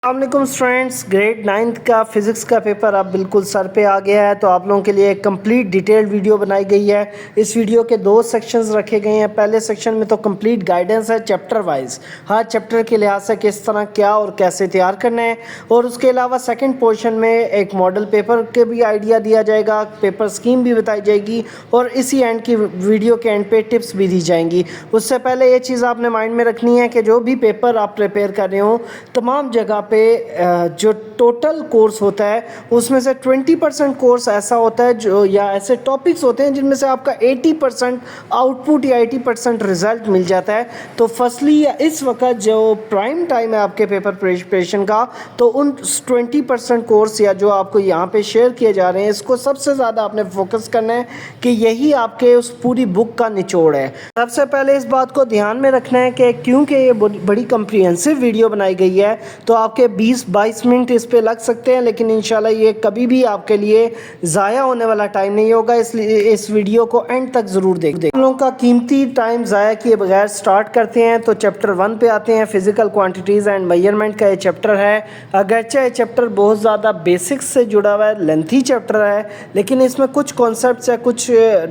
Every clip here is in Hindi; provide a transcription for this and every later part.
अस्सलामुअलैकुम स्टूडेंट्स, ग्रेड 9th का फ़िज़िक्स का पेपर अब बिल्कुल सर पे आ गया है। तो आप लोगों के लिए एक कंप्लीट डिटेल्ड वीडियो बनाई गई है। इस वीडियो के दो सेक्शंस रखे गए हैं। पहले सेक्शन में तो कंप्लीट गाइडेंस है चैप्टर वाइज, हर चैप्टर के लिहाज से किस तरह क्या और कैसे तैयार करना है। और उसके अलावा सेकेंड पोर्शन में एक मॉडल पेपर के भी आइडिया दिया जाएगा, पेपर स्कीम भी बताई जाएगी और इसी एंड की वीडियो के एंड पे टिप्स भी दी जाएंगी। उससे पहले ये चीज़ आपने माइंड में रखनी है कि जो भी पेपर आप प्रिपेयर कर रहे हो, तमाम जगह पे जो टोटल कोर्स होता है उसमें से 20% कोर्स ऐसा होता है जो या ऐसे टॉपिक्स होते हैं जिनमें से आपका 80% आउटपुट या 80% रिजल्ट मिल जाता है। तो फर्स्टली इस वक्त जो प्राइम टाइम है आपके पेपर प्रिपरेशन का, तो उन 20% कोर्स या जो आपको यहाँ पे शेयर किए जा रहे हैं, इसको सबसे ज़्यादा आपने फोकस करना है कि यही आपके उस पूरी बुक का निचोड़ है। सबसे पहले इस बात को ध्यान में रखना है कि क्योंकि ये बड़ी कम्प्रिहेंसिव वीडियो बनाई गई है तो आपके 20-22 मिनट इस पे लग सकते हैं, लेकिन इंशाल्लाह ये कभी भी आपके लिए ज़ाया होने वाला टाइम नहीं होगा। इसलिए इस वीडियो को एंड तक ज़रूर देख हम लोगों का कीमती टाइम ज़ाया किए बगैर स्टार्ट करते हैं। तो चैप्टर 1 पे आते हैं। फिजिकल क्वांटिटीज़ एंड मेजरमेंट का ये चैप्टर है। अगरचे ये चैप्टर बहुत ज़्यादा बेसिक्स से जुड़ा हुआ है, लेंथी चैप्टर है, लेकिन इसमें कुछ कॉन्सेप्ट्स या कुछ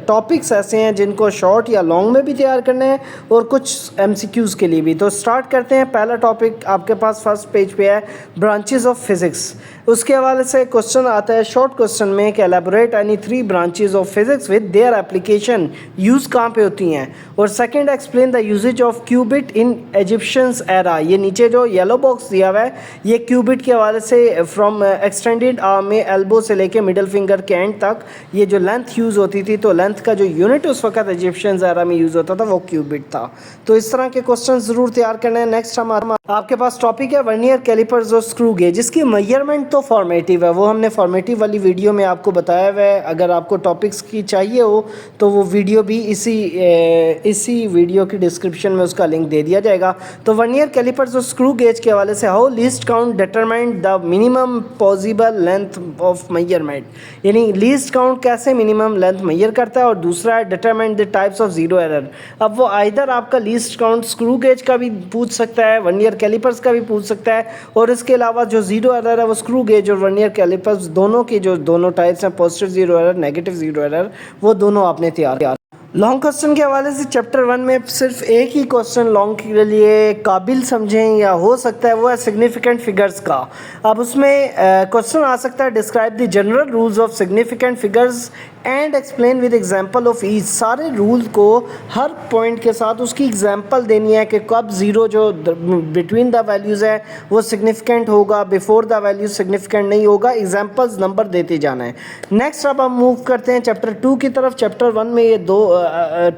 टॉपिक्स ऐसे हैं जिनको शॉर्ट या लॉन्ग में भी तैयार करने हैं और कुछ MCQs के लिए भी। तो स्टार्ट करते हैं। पहला टॉपिक आपके पास फर्स्ट पेज पे है, ब्रांचेस ऑफ फिजिक्स। उसके हवाले से क्वेश्चन आता है शॉर्ट क्वेश्चन में कि elaborate any 3 branches of physics with their application. Use कहाँ पे होती हैं। और second, explain the usages of cubit in Egyptians era. ये नीचे जो येलो बॉक्स दिया हुआ है ये क्यूबिट के हवाले से फ्रॉम एक्सटेंडेड आर्म में एल्बो से लेके मिडल फिंगर के एंड तक ये जो लेंथ यूज़ होती थी, तो लेंथ का जो यूनिट उस वक्त इजिप्शियंस एरा में यूज़ होता था वो क्यूबिट था। तो इस तरह के क्वेश्चन ज़रूर तैयार करना है। नेक्स्ट हम आपके पास टॉपिक है वर्नियर कैलिपर्स और स्क्रू गेज। जिसकी मेजरमेंट तो फॉर्मेटिव है, वो हमने फॉर्मेटिव वाली वीडियो में आपको बताया हुआ है। अगर आपको टॉपिक्स की चाहिए हो तो वो वीडियो भी इसी वीडियो की डिस्क्रिप्शन में उसका लिंक दे दिया जाएगा। तो वर्नियर कैलिपर्स और स्क्रू गेज के हवाले से how least count determine the minimum possible length of measurement, यानी लीस्ट काउंट कैसे मिनिमम लेंथ मेजर करता है। और दूसरा है determine the types of zero error. अब वो आइदर आपका लीस्ट काउंट स्क्रू गेज का भी पूछ सकता है, वर्नियर कैलिपर्स का भी पूछ सकता है, और इसके अलावा जो जीरो एरर है वो स्क्रू गेज और वर्नियर कैलिपर्स दोनों की जो दोनों टाइप्स हैं, positive zero error, negative zero error, वो दोनों आपने तैयार। लॉन्ग क्वेश्चन के हवाले से चैप्टर 1 में सिर्फ एक ही क्वेश्चन लॉन्ग के लिए काबिल समझें या हो सकता है, वो है सिग्निफिकेंट फिगर्स का। अब उसमें क्वेश्चन आ सकता है describe the general rules of significant figures and explain with example of each. सारे रूल को हर पॉइंट के साथ उसकी एग्जांपल देनी है कि कब ज़ीरो जो बिटवीन द वैल्यूज़ है वो सिग्निफिकेंट होगा, बिफोर द वैल्यूज सिग्निफिकेंट नहीं होगा। एग्जांपल्स नंबर देते जाना है। नेक्स्ट अब हम मूव करते हैं चैप्टर 2 की तरफ। चैप्टर 1 में ये दो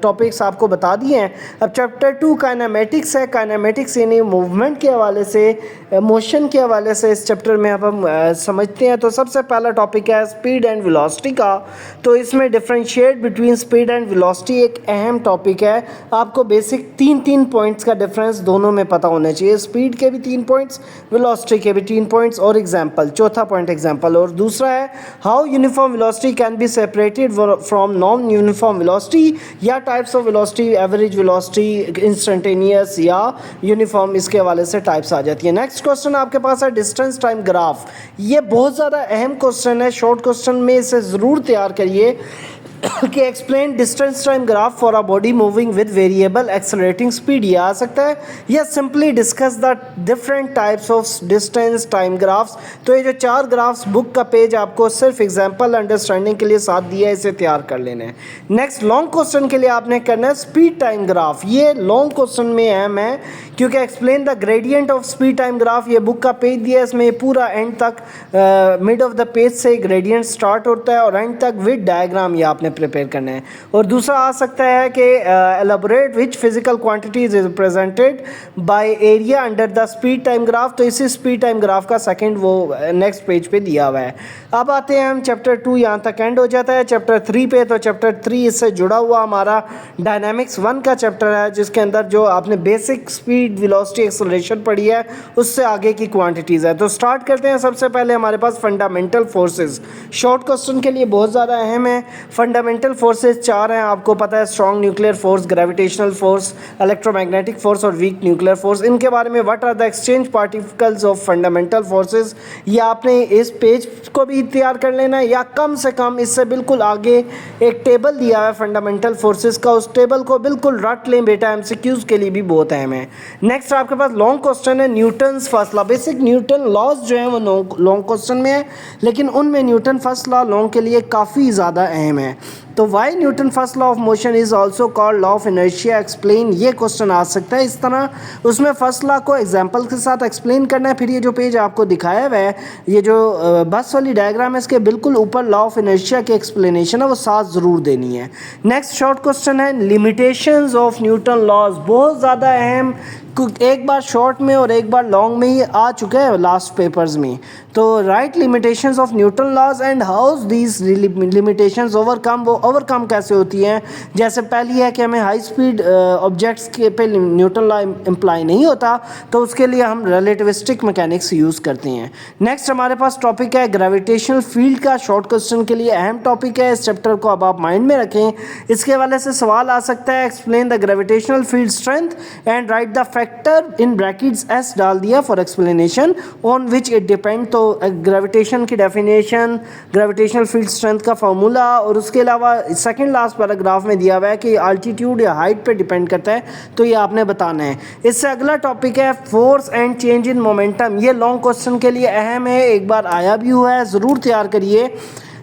टॉपिक्स आपको बता दिए हैं। अब चैप्टर 2 काइनेमेटिक्स है। काइनेमेटिक्स यानी मूवमेंट के हवाले से, मोशन के हवाले से इस चैप्टर में अब हम समझते हैं। तो सबसे पहला टॉपिक है स्पीड एंड वेलोसिटी का। तो इसमें differentiate between speed and velocity एक अहम टॉपिक है। आपको बेसिक तीन पॉइंट्स का डिफरेंस दोनों में पता होना चाहिए। स्पीड के भी 3 पॉइंट्स, वेलोसिटी के भी 3 पॉइंट्स और एग्जाम्पल, चौथा पॉइंट एग्जाम्पल। और दूसरा है how uniform velocity can be separated from non uniform velocity, या types of velocity, average velocity, instantaneous या यूनिफॉर्म, इसके हवाले से टाइप्स आ जाती है। नेक्स्ट क्वेश्चन आपके पास है डिस्टेंस टाइम ग्राफ। ये बहुत ज़्यादा अहम क्वेश्चन है, शॉर्ट क्वेश्चन में इसे ज़रूर तैयार करिए कि explain distance time graph for a body moving with variable accelerating speed. ये आ सकता है, या simply discuss the different types of distance time graphs. तो ये जो 4 ग्राफ्स बुक का पेज आपको सिर्फ एग्जांपल अंडरस्टैंडिंग के लिए साथ दिया है, इसे तैयार कर लेना है। नेक्स्ट लॉन्ग क्वेश्चन के लिए आपने करना है स्पीड टाइम ग्राफ। ये लॉन्ग क्वेश्चन में अहम है क्योंकि explain the gradient of speed time graph. ये बुक का पेज दिया है, इसमें पूरा एंड तक मिड ऑफ द पेज से ग्रेडियंट स्टार्ट होता है और एंड तक विद डायग्राम ये आपने प्रिपेयर करना है। और दूसरा आ सकता है कि elaborate which physical quantities is represented by area under the speed time graph. तो इसी स्पीड टाइम ग्राफ का सेकंड वो नेक्स्ट पेज पे दिया हुआ है। अब आते हैं हम चैप्टर 2, यहाँ तक एंड हो जाता है। चैप्टर 3 पे, तो चैप्टर 3 इससे जुड़ा हुआ हमारा डायनामिक्स 1 का चैप्टर है, जिसके अंदर जो आपने बेसिक स्पीड, वेलोसिटी, एक्सेलरेशन पढ़ी है, उससे आगे की क्वांटिटीज़ है। तो स्टार्ट करते हैं। सबसे पहले हमारे पास फंडामेंटल फोर्सेस, शॉर्ट क्वेश्चन के लिए बहुत ज़्यादा अहम है। फंडामेंटल फोर्सेस 4 हैं, आपको पता है, strong nuclear force, gravitational force, electromagnetic force और वीक न्यूक्लियर फोर्स। इनके बारे में what are the exchange particles of fundamental forces, ये आपने इस पेज को भी तैयार कर लेना है, या कम से कम इससे बिल्कुल आगे एक टेबल दिया है फंडामेंटल फोर्सेस का, उस टेबल को बिल्कुल रट लें बेटा, एमसीक्यूज के लिए भी बहुत अहम है। नेक्स्ट आपके पास लॉन्ग क्वेश्चन है, Newton's first law. Basic Newton laws जो है वो लॉन्ग क्वेश्चन में है, लेकिन उनमें न्यूटन फर्स्ट लॉ लॉन्ग के लिए काफ़ी ज़्यादा अहम है। तो why Newton first law of motion is also called law of inertia, explain, ये क्वेश्चन आ सकता है इस तरह। उसमें फर्स्ट लॉ को एग्जांपल के साथ एक्सप्लेन करना है। फिर ये जो पेज आपको दिखाया हुआ है, ये जो बस वाली डायग्राम है, इसके बिल्कुल ऊपर लॉ ऑफ इनर्शिया की एक्सप्लेनेशन है, वो साथ ज़रूर देनी है। नेक्स्ट शॉर्ट क्वेश्चन है, लिमिटेशंस ऑफ न्यूटन लॉज, बहुत ज़्यादा अहम, एक बार शॉर्ट में और एक बार लॉन्ग में ही आ चुका है लास्ट पेपर्स में। तो write limitations of Newton laws and how these limitations overcome, वो ओवरकम कैसे होती हैं। जैसे पहली है कि हमें हाई स्पीड ऑब्जेक्ट्स के पे न्यूटन लॉ इम्प्लाई नहीं होता, तो उसके लिए हम रिलेटिविस्टिक मैकेनिक्स यूज़ करते हैं। नेक्स्ट हमारे पास टॉपिक है ग्रेविटेशनल फील्ड का, शॉर्ट क्वेश्चन के लिए अहम टॉपिक है, इस चैप्टर को अब आप माइंड में रखें। इसके हवाले से सवाल आ सकता है, explain the gravitational field strength and right the factor in brackets S डाल दिया for explanation on which it depend. तो ग्रेविटेशन की डेफिनेशन, ग्रेविटेशनल फील्ड स्ट्रेंथ का फार्मूला, और उसके अलावा सेकंड लास्ट पैराग्राफ में दिया हुआ है कि अल्टीट्यूड या हाइट पे डिपेंड करता है, तो ये आपने बताना है। इससे अगला टॉपिक है force and change in momentum, ये लॉन्ग क्वेश्चन के लिए अहम है, एक बार आया भी हुआ है, ज़रूर तैयार करिए।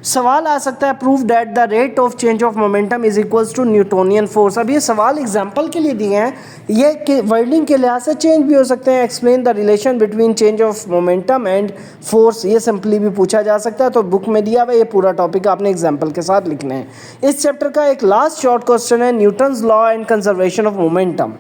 सवाल आ सकता है, prove that the rate of change of momentum is equals to Newtonian force. अब ये सवाल एग्जांपल के लिए दिए हैं, ये वर्डिंग के लिहाज से चेंज भी हो सकते हैं। Explain the relation between change of momentum and force, ये सिंपली भी पूछा जा सकता है। तो बुक में दिया हुआ ये पूरा टॉपिक आपने एग्जाम्पल के साथ लिखना है। इस चैप्टर का एक लास्ट शॉर्ट क्वेश्चन है, Newton's law and conservation of momentum.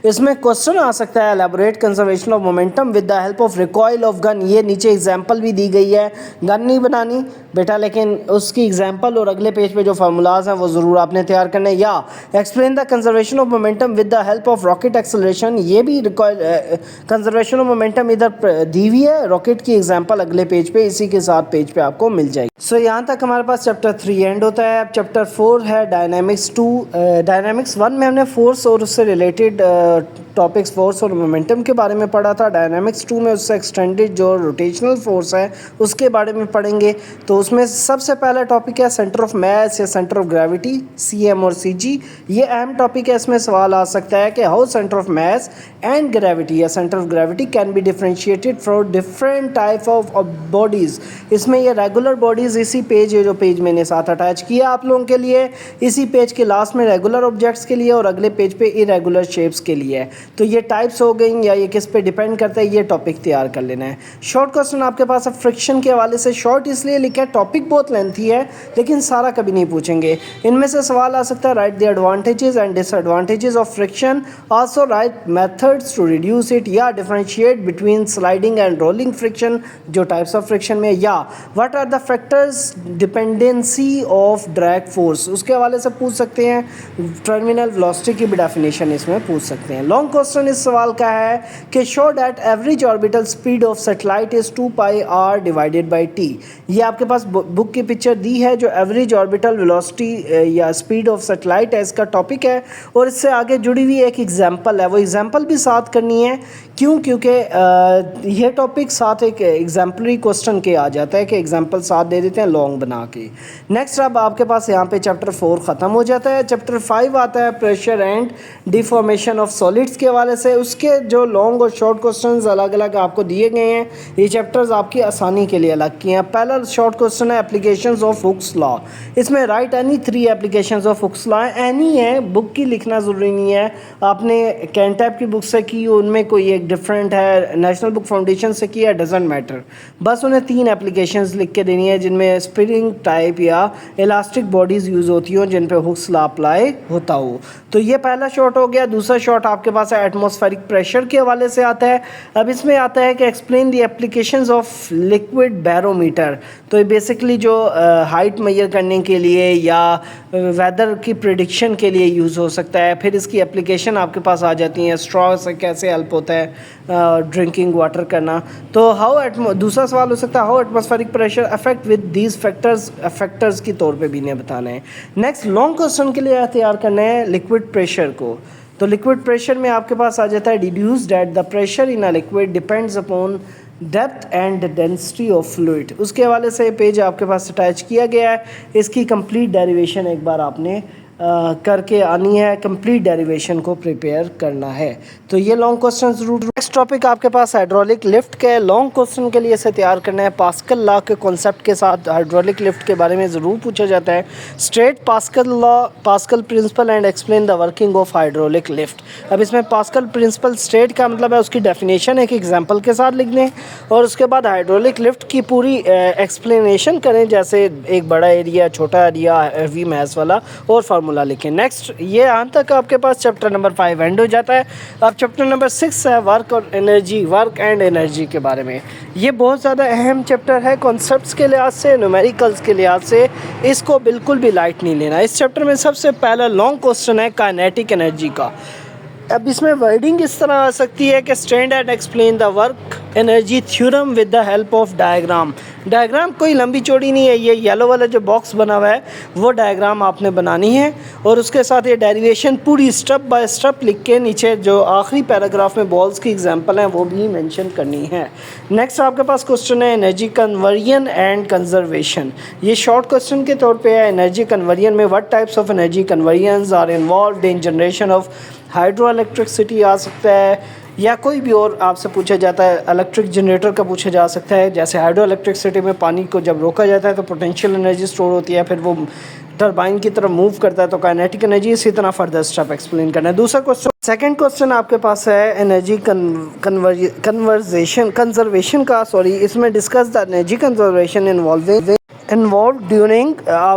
इसमें क्वेश्चन आ सकता है, elaborate conservation of momentum with the help of recoil of gun. ये नीचे एग्जांपल भी दी गई है, गन नहीं बनानी बेटा, लेकिन उसकी एग्जांपल और अगले पेज पे जो फार्मूलाज हैं वो ज़रूर आपने तैयार करने। या explain the conservation of momentum with the help of rocket acceleration, ये भी रिकॉइल कंजर्वेशन ऑफ मोमेंटम इधर दी हुई है, रॉकेट की एग्जाम्पल अगले पेज पे, इसी के साथ पेज पे आपको मिल जाएगी। सो यहाँ तक हमारे पास चैप्टर 3 एंड होता है। अब चैप्टर 4 है डायनामिक्स 2। डायनामिक्स 1 में हमने फोर्स और उससे रिलेटेड टॉपिक्स, फोर्स और मोमेंटम के बारे में पढ़ा था। डायनामिक्स 2 में उससे एक्सटेंडेड जो रोटेशनल फोर्स है उसके बारे में पढ़ेंगे। तो उसमें सबसे पहला टॉपिक है सेंटर ऑफ मास या सेंटर ऑफ ग्रेविटी, CM और CG। ये अहम टॉपिक है, इसमें सवाल आ सकता है कि how centre of mass and gravity या centre of gravity can be differentiated from different type of bodies. इसमें ये रेगुलर बॉडीज़, इसी पेज, ये जो पेज मैंने साथ अटैच किया आप लोगों के लिए, इसी पेज के लास्ट में रेगुलर ऑब्जेक्ट्स के लिए और अगले पेज पे इरेगुलर शेप्स के लिए। तो ये टाइप्स हो गई या ये किस पे डिपेंड करता है, ये टॉपिक तैयार कर लेना है। शॉर्ट क्वेश्चन आपके पास है फ्रिक्शन के हवाले से, शॉर्ट इसलिए लिखा है, टॉपिक बहुत लेंथी है लेकिन सारा कभी नहीं पूछेंगे। इनमें से सवाल आ सकता है, write the advantages and disadvantages of friction, also write methods to reduce it, या differentiate between sliding and rolling friction, जो टाइप्स ऑफ फ्रिक्शन में, या what are the factors dependency of drag force, उसके हवाले से पूछ सकते हैं। टर्मिनल वेलोसिटी की भी डेफिनेशन इसमें पूछ सकते हैं। लॉन्ग क्वेश्चन इस सवाल का है कि show that average orbital speed of satellite is 2πr divided by t। ये आपके पास बुक की पिक्चर दी है, जो एवरेज ऑर्बिटल वेलोसिटी या स्पीड ऑफ सैटेलाइट है, इसका टॉपिक है। और इससे आगे जुड़ी हुई एक एग्जांपल है, वो एग्जांपल भी साथ करनी है। क्यों? क्योंकि यह टॉपिक साथ एक एग्जाम्पलरी क्वेश्चन के आ जाता है कि एग्जाम्पल साथ दे देते हैं लॉन्ग बना के। नेक्स्ट अब आपके पास यहाँ पे चैप्टर 4 ख़त्म हो जाता है। चैप्टर 5 आता है pressure and deformation of solids के हवाले से। उसके जो लॉन्ग और शॉर्ट क्वेश्चंस अलग अलग आपको दिए गए हैं, ये चैप्टर्स आपकी आसानी के लिए अलग किए हैं। पहला शॉर्ट क्वेश्चन है एप्लीकेशंस ऑफ हुक्स लॉ। इसमें right any 3 applications of Hooke's law. Any है, बुक की लिखना ज़रूरी नहीं है, आपने कैंटैब की बुक से की, उनमें कोई एक डिफरेंट है, नेशनल बुक फाउंडेशन से किया, डजेंट मैटर, बस उन्हें 3 एप्लीकेशंस लिख के देनी है जिनमें स्प्रिंग टाइप या इलास्टिक बॉडीज़ यूज़ होती हो जिन पे हुक्स लॉ अप्लाई होता हो। तो ये पहला शॉर्ट हो गया। दूसरा शॉर्ट आपके पास है एटमॉस्फेरिक प्रेशर के हवाले से आता है। अब इसमें आता है कि explain the applications of liquid barometer. तो ये बेसिकली जो हाइट मेजर करने के लिए या वेदर की प्रिडिक्शन के लिए यूज़ हो सकता है। फिर इसकी एप्लीकेशन आपके पास आ जाती हैं, स्ट्रॉ से कैसे हेल्प होता है, ड्रिंकिंग वाटर करना। तो दूसरा सवाल हो सकता है how atmospheric pressure affect with these factors की तौर पे भी इन्हें बताना है। नेक्स्ट लॉन्ग क्वेश्चन के लिए तैयार करना है लिक्विड प्रेशर को। तो लिक्विड प्रेशर में आपके पास आ जाता है deduce that the pressure in a liquid depends upon depth and density of fluid. उसके हवाले से पेज आपके पास अटैच किया गया है। इसकी कंप्लीट डेरिवेशन एक बार आपने करके आनी है, कंप्लीट डेरिवेशन को प्रिपेयर करना है। तो ये लॉन्ग क्वेश्चन जरूर। नेक्स्ट टॉपिक आपके पास हाइड्रोलिक लिफ्ट के लॉन्ग क्वेश्चन के लिए इसे तैयार करना है। पास्कल लॉ के कॉन्सेप्ट के साथ हाइड्रोलिक लिफ्ट के बारे में ज़रूर पूछा जाता है। State Pascal law, Pascal principle and explain the working of hydraulic lift. अब इसमें पास्कल प्रिंसिपल स्टेट का मतलब है उसकी डेफिनेशन एक एग्जाम्पल के साथ लिख दें और उसके बाद हाइड्रोलिक लिफ्ट की पूरी एक्सप्लेनेशन करें, जैसे एक बड़ा एरिया, छोटा एरिया, हैवी मैस वाला, और फार्मूला लिखें। नेक्स्ट ये यहाँ तक आपके पास चैप्टर नंबर 5 एंड हो जाता है। अब चैप्टर नंबर 6 है वर्क और एनर्जी, वर्क एंड एनर्जी के बारे में। ये बहुत ज़्यादा अहम चैप्टर है कॉन्सेप्ट्स के लिहाज से, न्यूमेरिकल्स के लिहाज से। इसको बिल्कुल भी लाइट नहीं लेना। इस चैप्टर में सबसे पहला लॉन्ग क्वेश्चन है काइनेटिक एनर्जी का। अब इसमें वर्डिंग इस तरह आ सकती है कि stand and explain the work energy theorem with the help of diagram. Diagram कोई लंबी चौड़ी नहीं है, ये येलो वाला जो बॉक्स बना हुआ है वो डायग्राम आपने बनानी है और उसके साथ ये डेरिवेशन पूरी स्टेप बाय स्टेप लिख के नीचे जो आखिरी पैराग्राफ में बॉल्स की एग्जांपल है वो भी मेंशन करनी है। नेक्स्ट आपके पास क्वेश्चन है एनर्जी कन्वर्जन एंड कंजर्वेशन। ये शॉर्ट क्वेश्चन के तौर पे है। एनर्जी कन्वर्जन में what types of energy conversions are involved in generation of hydro electricity आ सकता है, या कोई भी और आपसे पूछा जाता है। इलेक्ट्रिक जनरेटर का पूछा जा सकता है, जैसे हाइड्रो इलेक्ट्रिसिटी में पानी को जब रोका जाता है तो पोटेंशियल एनर्जी स्टोर होती है, फिर वो टरबाइन की तरफ मूव करता है तो काइनेटिक एनर्जी। इसी तरह फर्दर स्टेप एक्सप्लेन करना है। दूसरा क्वेश्चन, सेकंड क्वेश्चन आपके पास है एनर्जी कंजर्वेशन का। इसमें discuss the energy conservation involve during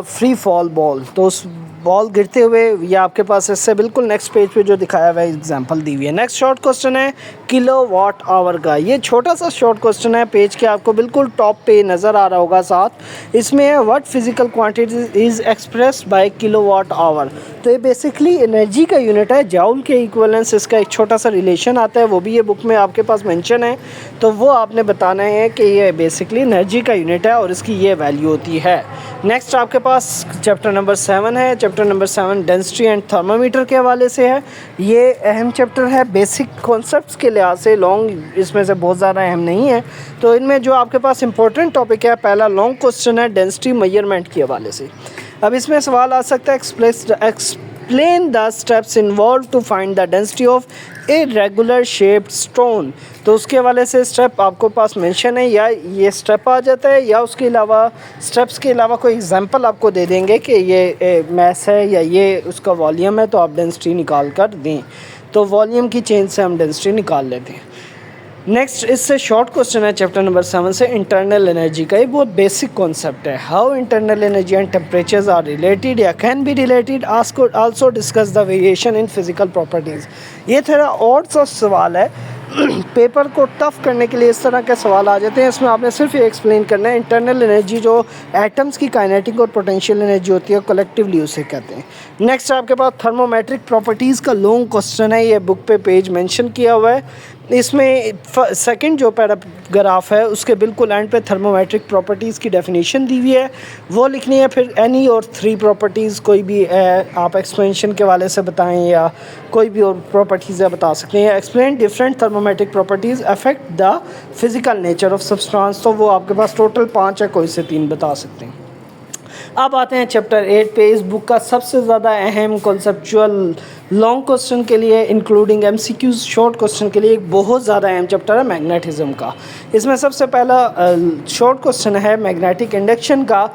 free fall ball. तो उस बॉल गिरते हुए, या आपके पास इससे बिल्कुल नेक्स्ट पेज पे जो दिखाया हुआ है एग्जांपल दी हुई है। नेक्स्ट शॉर्ट क्वेश्चन है किलोवाट आवर का। ये छोटा सा शॉर्ट क्वेश्चन है, पेज के आपको बिल्कुल टॉप पे नज़र आ रहा होगा साथ। इसमें है what physical quantity is expressed by kilowatt hour. तो ये बेसिकली एनर्जी का यूनिट है, जाउल के इक्विवेलेंस। इसका एक छोटा सा रिलेशन आता है, वो भी ये बुक में आपके पास मेंशन है। तो वो आपने बताना है कि ये बेसिकली एनर्जी का यूनिट है और इसकी ये वैल्यू होती है। नेक्स्ट आपके पास चैप्टर नंबर 7 है। Chapter number 7 density and thermometer के हवाले से है। ये अहम चैप्टर है बेसिक कॉन्सेप्ट्स के लिहाज से। लॉन्ग इसमें से बहुत ज़्यादा अहम नहीं है। तो इनमें जो आपके पास इंपॉर्टेंट टॉपिक है, पहला लॉन्ग क्वेश्चन है डेंसिटी मेजरमेंट के हवाले से। अब इसमें सवाल आ सकता है explain the steps involve to find the density of irregular shaped stone. तो उसके हवाले से स्टेप आपको पास मेंशन है, या ये स्टेप आ जाता है, या उसके अलावा स्टेप्स के अलावा कोई एग्जांपल आपको दे देंगे कि ये मैस है या ये उसका वॉल्यूम है, तो आप डेंसिटी निकाल कर दें। तो वॉल्यूम की चेंज से हम डेंसिटी निकाल लेते हैं। नेक्स्ट इससे शॉर्ट क्वेश्चन है चैप्टर नंबर 7 से इंटरनल एनर्जी का। ये बहुत बेसिक कॉन्सेप्ट है। How internal energy and temperatures are related या can be related, also discuss the variation in physical properties. ये थोड़ा और सा सवाल है, पेपर को टफ करने के लिए इस तरह के सवाल आ जाते हैं। इसमें आपने सिर्फ ये एक्सप्लेन करना है इंटरनल एनर्जी जो एटम्स की काइनेटिक और पोटेंशियल एनर्जी होती है, कलेक्टिवली उसे कहते हैं। नेक्स्ट आपके पास थर्मोमेट्रिक प्रॉपर्टीज़ का लॉन्ग क्वेश्चन है, ये बुक पे पेज मेंशन किया हुआ है। इसमें सेकंड जो पैराग्राफ है उसके बिल्कुल एंड पे थर्मोमेट्रिक प्रॉपर्टीज़ की डेफिनेशन दी हुई है, वो लिखनी है। फिर एनी और 3 प्रॉपर्टीज़ कोई भी आप एक्सपेंशन के वाले से बताएं या कोई भी और प्रॉपर्टीज़ बता सकते हैं। Explain different thermometric properties affect the physical nature of substance. तो वो आपके पास टोटल 5 है, कोई से 3 बता सकते हैं। अब आते हैं चैप्टर 8 पे। इस बुक का सबसे ज़्यादा अहम कॉन्सेप्चुअल लॉन्ग क्वेश्चन के लिए इंक्लूडिंग एमसीक्यूज शॉर्ट क्वेश्चन के लिए एक बहुत ज़्यादा अहम चैप्टर है मैग्नेटिज्म का। इसमें सबसे पहला शॉर्ट क्वेश्चन है मैग्नेटिक इंडक्शन का।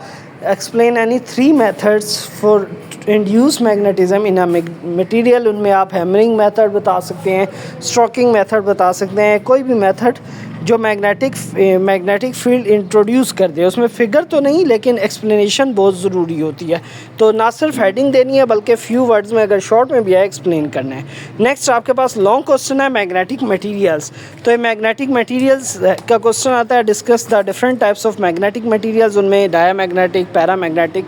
Explain any 3 methods for induce magnetism in a material. उनमें आप हैमरिंग मेथड बता सकते हैं, स्ट्रोकिंग मेथड बता सकते हैं, कोई भी मेथड जो मैग्नेटिक फील्ड इंट्रोड्यूस कर दे। उसमें फिगर तो नहीं लेकिन एक्सप्लेनेशन बहुत ज़रूरी होती है। तो ना सिर्फ हेडिंग देनी है बल्कि फ्यू वर्ड्स में अगर शॉर्ट में भी है एक्सप्लेन करना है। नेक्स्ट आपके पास लॉन्ग क्वेश्चन है मैग्नेटिक मटेरियल्स। तो ये मैग्नेटिक मटेरियल्स का क्वेश्चन आता है discuss the different types of magnetic materials. उनमें डायामैग्नेटिक, पैरामैग्नेटिक,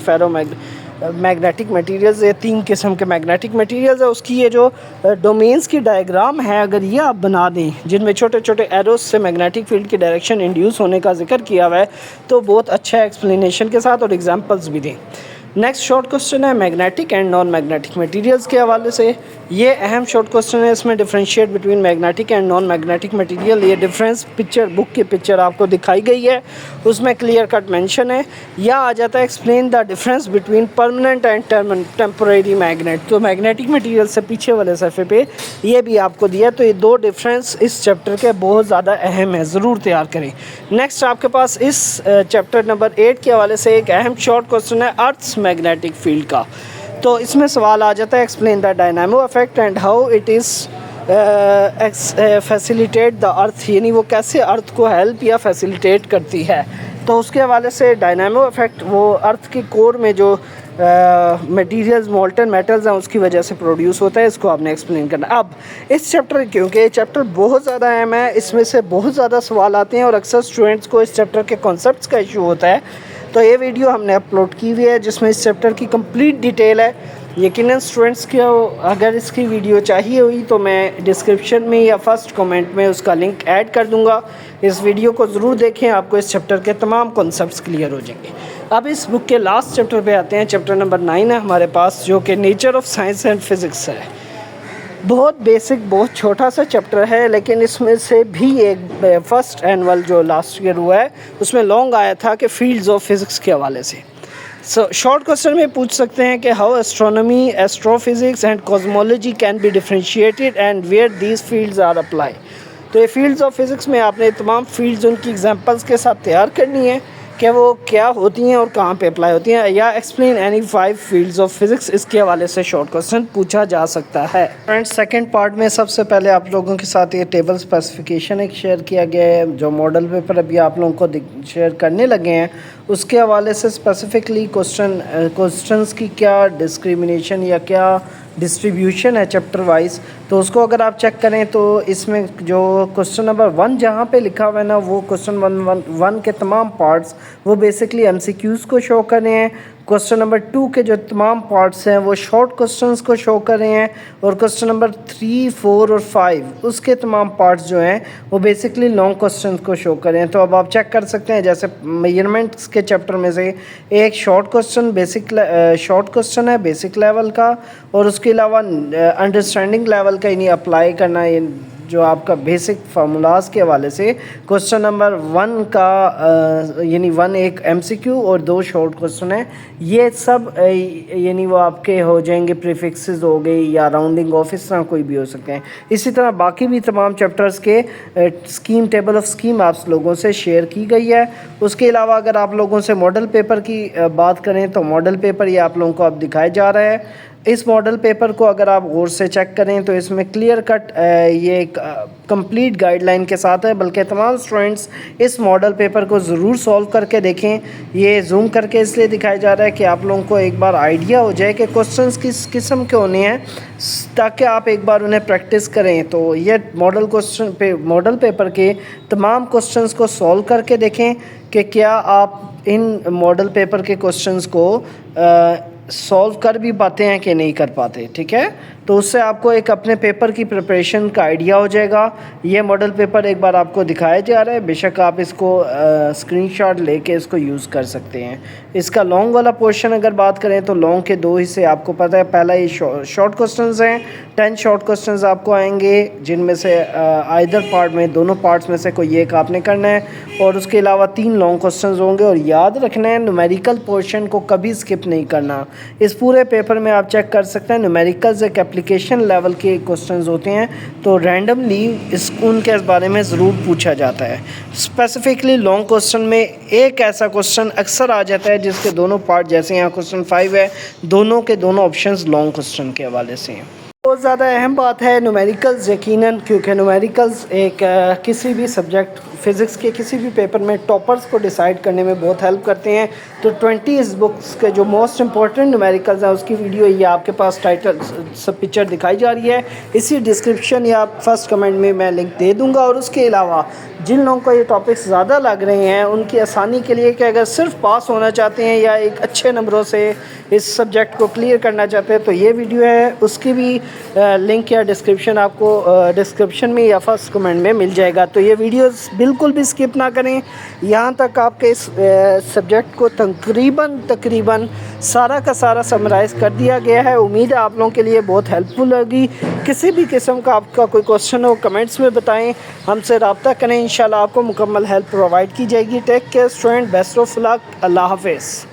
मैग्नेटिक मटेरियल्स, ये 3 किस्म के मैग्नेटिक मटेरियल्स है। उसकी ये जो डोमेन्स की डायग्राम है, अगर ये आप बना दें जिनमें छोटे छोटे एरोस से मैग्नेटिक फील्ड की डायरेक्शन इंड्यूस होने का जिक्र किया हुआ है, तो बहुत अच्छा एक्सप्लेनेशन के साथ और एग्जांपल्स भी दें। नेक्स्ट शॉर्ट क्वेश्चन है magnetic and non magnetic materials के हवाले से। ये अहम शॉर्ट क्वेश्चन है, इसमें differentiate between magnetic and non magnetic material. ये डिफरेंस पिक्चर बुक की पिक्चर आपको दिखाई गई है, उसमें क्लियर कट मेंशन है। या आ जाता है explain the difference between permanent and temporary magnet. तो मैग्नेटिक मटेरियल से पीछे वाले सफ़े पे ये भी आपको दिया। तो ये 2 डिफरेंस इस चैप्टर के बहुत ज़्यादा अहम है, ज़रूर तैयार करें। नेक्स्ट आपके पास इस चैप्टर नंबर 8 के हवाले से एक अहम शॉर्ट क्वेश्चन है अर्थ्स मैग्नेटिक फील्ड का। तो इसमें सवाल आ जाता है explain the dynamo effect and how it is facilitate the earth, यानी वो कैसे अर्थ को हेल्प या फैसिलिटेट करती है। तो उसके हवाले से डायनामो इफेक्ट वो अर्थ के कोर में जो मटेरियल्स मोल्टन मेटल्स हैं उसकी वजह से प्रोड्यूस होता है, इसको आपने एक्सप्लेन करना। अब इस चैप्टर, क्योंकि ये चैप्टर बहुत ज़्यादा अहम है, इसमें से बहुत ज़्यादा सवाल आते हैं और अक्सर स्टूडेंट्स को इस चैप्टर के कॉन्सेप्ट्स का इशू होता है, तो ये वीडियो हमने अपलोड की हुई है जिसमें इस चैप्टर की कंप्लीट डिटेल है। यकीनन स्टूडेंट्स को अगर इसकी वीडियो चाहिए हुई तो मैं डिस्क्रिप्शन में या फर्स्ट कमेंट में उसका लिंक ऐड कर दूंगा। इस वीडियो को ज़रूर देखें, आपको इस चैप्टर के तमाम कॉन्सेप्ट्स क्लियर हो जाएंगे। अब इस बुक के लास्ट चैप्टर पे आते हैं। चैप्टर नंबर 9 है हमारे पास, जो कि nature of science and physics है। बहुत बेसिक, बहुत छोटा सा चैप्टर है, लेकिन इसमें से भी एक फर्स्ट एनुअल जो लास्ट ईयर हुआ है उसमें लॉन्ग आया था कि फील्ड्स ऑफ फिज़िक्स के हवाले से। शॉर्ट क्वेश्चन में पूछ सकते हैं कि how astronomy, astrophysics and cosmology can be differentiated and where these fields are apply. तो ये फील्ड्स ऑफ फिज़िक्स में आपने तमाम फील्ड्स उनकी एग्जांपल्स के साथ तैयार करनी है कि वो क्या होती हैं और कहाँ पे अप्लाई होती हैं, या explain any 5 fields of physics, इसके हवाले से शॉर्ट क्वेश्चन पूछा जा सकता है। फ्रेंड्स, सेकंड पार्ट में सबसे पहले आप लोगों के साथ ये टेबल स्पेसिफिकेशन एक शेयर किया गया है, जो मॉडल पेपर अभी आप लोगों को शेयर करने लगे हैं, उसके हवाले से स्पेसिफिकली क्वेश्चंस की क्या डिस्क्रिमिनेशन या क्या डिस्ट्रीब्यूशन है चैप्टर वाइज, तो उसको अगर आप चेक करें तो इसमें जो क्वेश्चन नंबर 1 जहाँ पे लिखा हुआ है ना, वो क्वेश्चन 1 के तमाम पार्ट्स वो बेसिकली एमसीक्यूज़ को शो कर रहे हैं। क्वेश्चन नंबर 2 के जो तमाम पार्ट्स हैं वो शॉर्ट क्वेश्चंस को शो कर रहे हैं, और क्वेश्चन नंबर 3, 4 और 5 उसके तमाम पार्ट्स जो हैं वो बेसिकली लॉन्ग क्वेश्चंस को शो कर रहे हैं। तो अब आप चेक कर सकते हैं, जैसे मेजरमेंट्स के चैप्टर में से एक शॉर्ट क्वेश्चन है बेसिक लेवल का, और उसके अलावा अंडरस्टैंडिंग लेवल का इन्हें अप्लाई करना, ये जो आपका बेसिक फार्मूलाज के हवाले से क्वेश्चन नंबर 1 का यानी 1 एक एमसीक्यू और 2 शॉर्ट क्वेश्चन है। ये सब यानी वो आपके हो जाएंगे, प्रीफिक्सेस हो गई या राउंडिंग ऑफ, इस तरह कोई भी हो सकते हैं। इसी तरह बाकी भी तमाम चैप्टर्स के स्कीम, टेबल ऑफ स्कीम आप लोगों से शेयर की गई है। उसके अलावा अगर आप लोगों से मॉडल पेपर की बात करें तो मॉडल पेपर ये आप लोगों को अब दिखाया जा रहा है। इस मॉडल पेपर को अगर आप गौर से चेक करें तो इसमें क्लियर कट ये कंप्लीट गाइडलाइन के साथ है, बल्कि तमाम स्टूडेंट्स इस मॉडल पेपर को ज़रूर सॉल्व करके देखें। ये जूम करके इसलिए दिखाया जा रहा है कि आप लोगों को एक बार आइडिया हो जाए कि क्वेश्चंस किस किस्म के होने हैं, ताकि आप एक बार उन्हें प्रैक्टिस करें। तो ये मॉडल पेपर के तमाम क्वेश्चंस को सॉल्व करके देखें कि क्या आप इन मॉडल पेपर के क्वेश्चंस को सॉल्व कर भी पाते हैं कि नहीं कर पाते। ठीक है, तो उससे आपको एक अपने पेपर की प्रिपरेशन का आइडिया हो जाएगा। ये मॉडल पेपर एक बार आपको दिखाया जा रहा है, बेशक आप इसको स्क्रीनशॉट लेके इसको यूज़ कर सकते हैं। इसका लॉन्ग वाला पोर्शन अगर बात करें तो लॉन्ग के 2 हिस्से आपको पता है। पहला ये शॉर्ट क्वेश्चंस हैं, 10 शॉर्ट क्वेश्चंस आपको आएंगे, जिनमें से आइदर पार्ट में, दोनों पार्ट्स में से कोई एक आपने करना है, और उसके अलावा 3 लॉन्ग क्वेश्चंस होंगे। और याद रखना है, न्यूमेरिकल पोर्शन को कभी स्किप नहीं करना। इस पूरे पेपर में आप चेक कर सकते हैं न्यूमेरिकल्स एक एप्लीकेशन लेवल के क्वेश्चंस होते हैं, तो रैंडमली उनके इस बारे में ज़रूर पूछा जाता है। स्पेसिफिकली लॉन्ग क्वेश्चन में एक ऐसा क्वेश्चन अक्सर आ जाता है जिसके दोनों पार्ट, जैसे यहाँ क्वेश्चन 5 है, दोनों के दोनों ऑप्शंस लॉन्ग क्वेश्चन के हवाले से हैं। तो बहुत ज़्यादा अहम बात है न्यूमेरिकल्स, यकीनन, क्योंकि न्यूमेरिकल्स एक किसी भी सब्जेक्ट फ़िज़िक्स के किसी भी पेपर में टॉपर्स को डिसाइड करने में बहुत हेल्प करते हैं। तो 20 बुक्स के जो मोस्ट इंपॉर्टेंट न्यूमेरिकल्स हैं उसकी वीडियो ये आपके पास टाइटल सब पिक्चर दिखाई जा रही है। इसी डिस्क्रिप्शन या फर्स्ट कमेंट में मैं लिंक दे दूँगा। और उसके अलावा जिन लोगों को ये टॉपिक्स ज़्यादा लग रहे हैं उनकी आसानी के लिए कि अगर सिर्फ पास होना चाहते हैं या एक अच्छे नंबरों से इस सब्जेक्ट को क्लियर करना चाहते हैं तो ये वीडियो है, उसकी भी लिंक या डिस्क्रिप्शन आपको डिस्क्रिप्शन में या फर्स्ट कमेंट में मिल जाएगा। तो ये वीडियोस बिल्कुल भी स्किप ना करें। यहाँ तक आपके इस सब्जेक्ट को तकरीबन सारा का सारा समराइज़ कर दिया गया है। उम्मीद है आप लोगों के लिए बहुत हेल्पफुल होगी। किसी भी किस्म का आपका कोई क्वेश्चन हो कमेंट्स में बताएं, हमसे रब्ता करें, इंशाल्लाह आपको मुकम्मल हेल्प प्रोवाइड की जाएगी। Take care student, best of luck, अल्लाह हाफिज़।